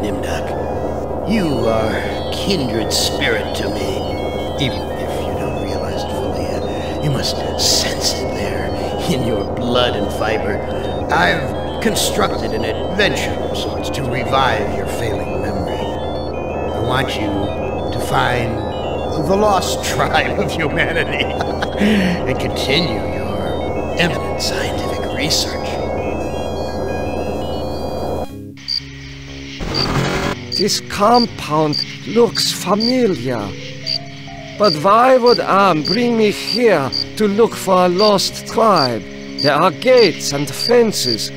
Nimdok, you are kindred spirit to me. Even if you don't realize it fully yet, you must sense it there in your blood and fiber. I've constructed an adventure of sorts to revive your failing memory. I want you to find the lost tribe of humanity and continue your eminent scientific research. This compound looks familiar. But why would Am bring me here to look for a lost tribe? There are gates and fences.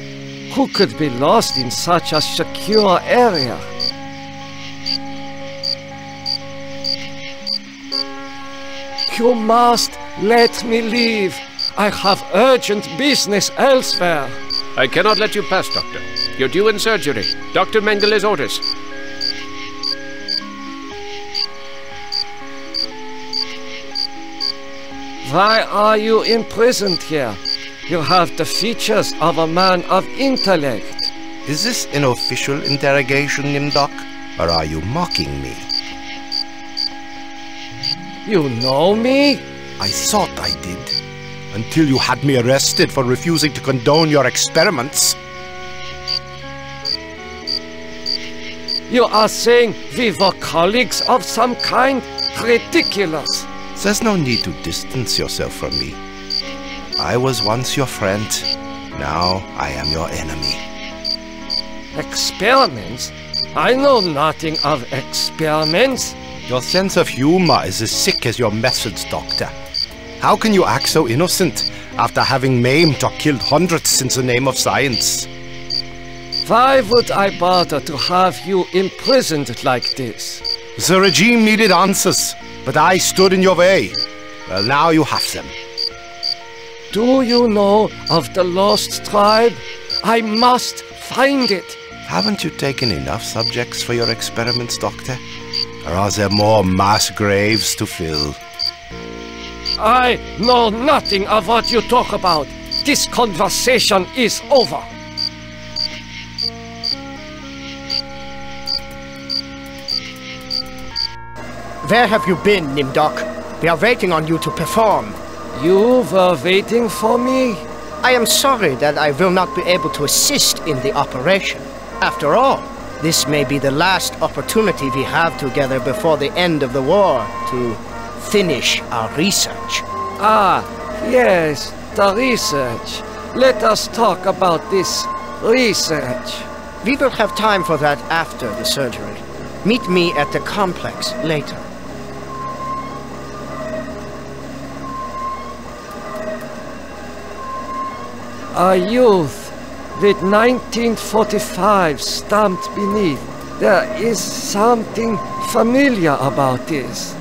Who could be lost in such a secure area? You must let me leave. I have urgent business elsewhere. I cannot let you pass, Doctor. You're due in surgery. Dr. Mengel's orders. Why are you imprisoned here? You have the features of a man of intellect. Is this an official interrogation, Nimdok? Or are you mocking me? You know me? I thought I did. Until you had me arrested for refusing to condone your experiments. You are saying we were colleagues of some kind? Ridiculous! There's no need to distance yourself from me. I was once your friend. Now I am your enemy. Experiments? I know nothing of experiments. Your sense of humor is as sick as your methods, Doctor. How can you act so innocent after having maimed or killed hundreds in the name of science? Why would I bother to have you imprisoned like this? The regime needed answers, but I stood in your way. Well, now you have them. Do you know of the lost tribe? I must find it. Haven't you taken enough subjects for your experiments, Doctor? Or are there more mass graves to fill? I know nothing of what you talk about. This conversation is over. Where have you been, Nimdok? We are waiting on you to perform. You were waiting for me? I am sorry that I will not be able to assist in the operation. After all, this may be the last opportunity we have together before the end of the war to finish our research. Ah, yes, the research. Let us talk about this research. We will have time for that after the surgery. Meet me at the complex later. A youth with 1945 stamped beneath. There is something familiar about this.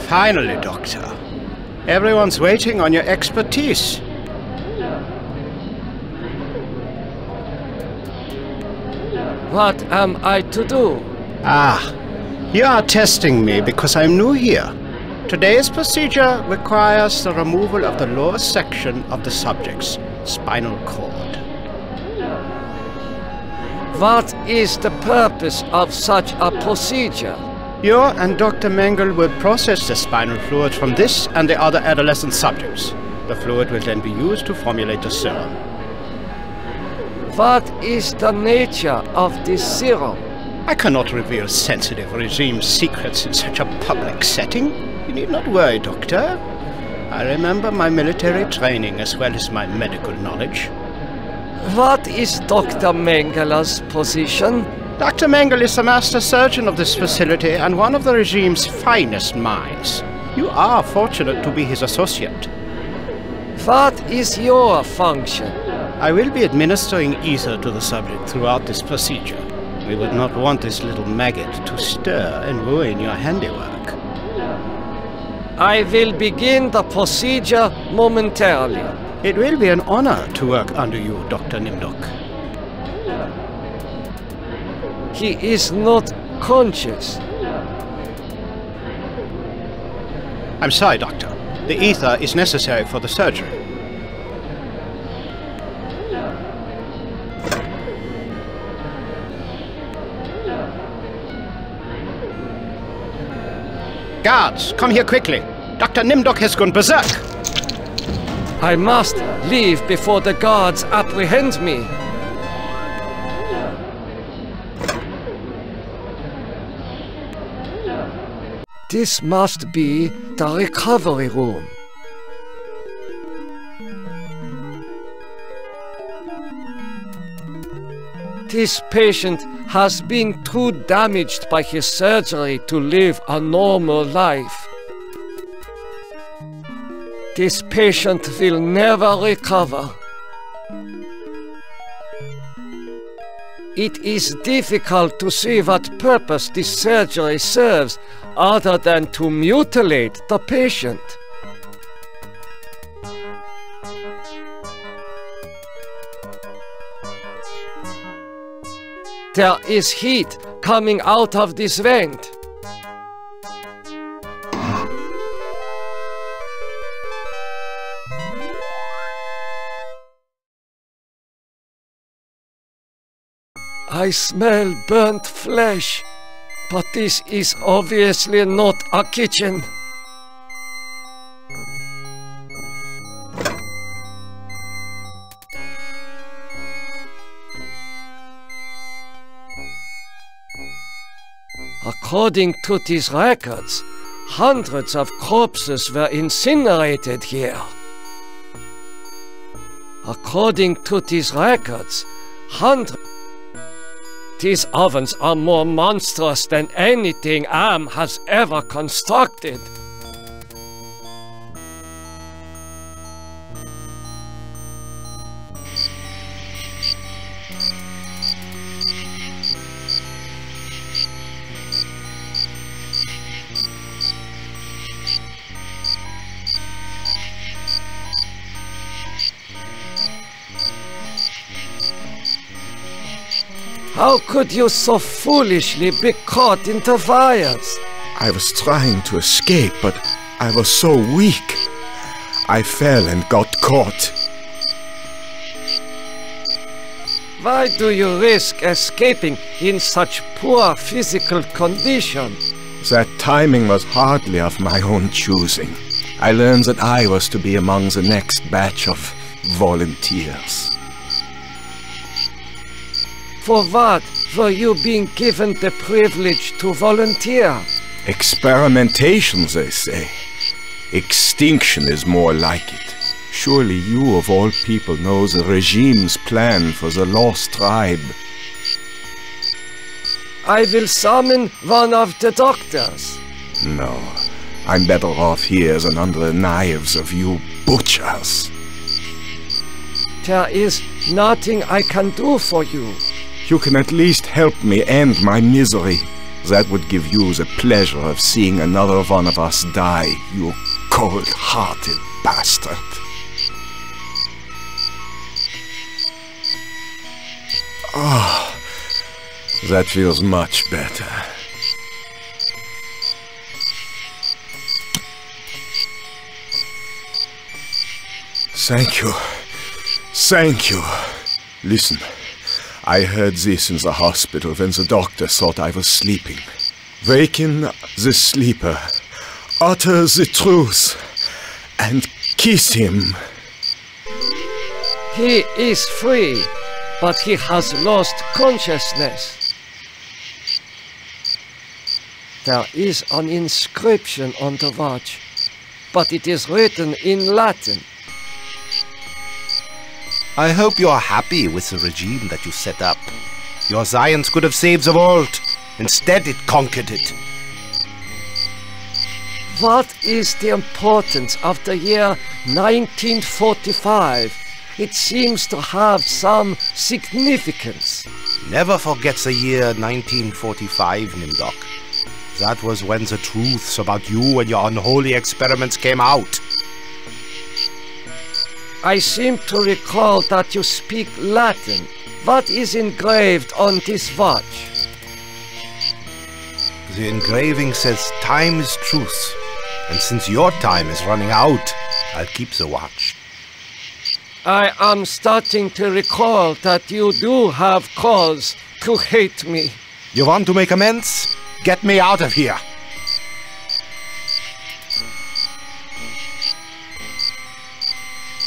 Finally, Doctor. Everyone's waiting on your expertise. What am I to do? Ah, you are testing me because I'm new here. Today's procedure requires the removal of the lower section of the subject's spinal cord. What is the purpose of such a procedure? You and Dr. Mengel will process the spinal fluid from this and the other adolescent subjects. The fluid will then be used to formulate the serum. What is the nature of this serum? I cannot reveal sensitive regime secrets in such a public setting. You need not worry, Doctor. I remember my military training as well as my medical knowledge. What is Dr. Mengel's position? Dr. Mengel is the master surgeon of this facility and one of the regime's finest minds. You are fortunate to be his associate. What is your function? I will be administering ether to the subject throughout this procedure. We would not want this little maggot to stir and ruin your handiwork. I will begin the procedure momentarily. It will be an honor to work under you, Dr. Nimdok. He is not conscious. I'm sorry, Doctor. The ether is necessary for the surgery. Guards, come here quickly. Dr. Nimdok has gone berserk. I must leave before the guards apprehend me. This must be the recovery room. This patient has been too damaged by his surgery to live a normal life. This patient will never recover. It is difficult to see what purpose this surgery serves other than to mutilate the patient. There is heat coming out of this vent. I smell burnt flesh, but this is obviously not a kitchen. According to these records, hundreds of corpses were incinerated here. According to these records, these ovens are more monstrous than anything Am has ever constructed. How could you so foolishly be caught in the fires? I was trying to escape, but I was so weak. I fell and got caught. Why do you risk escaping in such poor physical condition? That timing was hardly of my own choosing. I learned that I was to be among the next batch of volunteers. For what were you being given the privilege to volunteer? Experimentation, they say. Extinction is more like it. Surely you of all people know the regime's plan for the lost tribe. I will summon one of the doctors. No, I'm better off here than under the knives of you butchers. There is nothing I can do for you. You can at least help me end my misery. That would give you the pleasure of seeing another one of us die, you cold-hearted bastard. Ah, that feels much better. Thank you. Thank you. Listen. I heard this in the hospital when the doctor thought I was sleeping. Waken the sleeper, utter the truth, and kiss him. He is free, but he has lost consciousness. There is an inscription on the watch, but it is written in Latin. I hope you are happy with the regime that you set up. Your science could have saved the world. Instead, it conquered it. What is the importance of the year 1945? It seems to have some significance. Never forget the year 1945, Nimdok. That was when the truths about you and your unholy experiments came out. I seem to recall that you speak Latin. What is engraved on this watch? The engraving says time is truth. And since your time is running out, I'll keep the watch. I am starting to recall that you do have cause to hate me. You want to make amends? Get me out of here.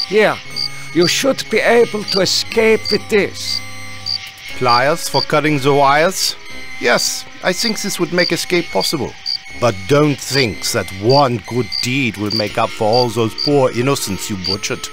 Here, you should be able to escape with this. Pliers for cutting the wires? Yes, I think this would make escape possible. But don't think that one good deed will make up for all those poor innocents you butchered.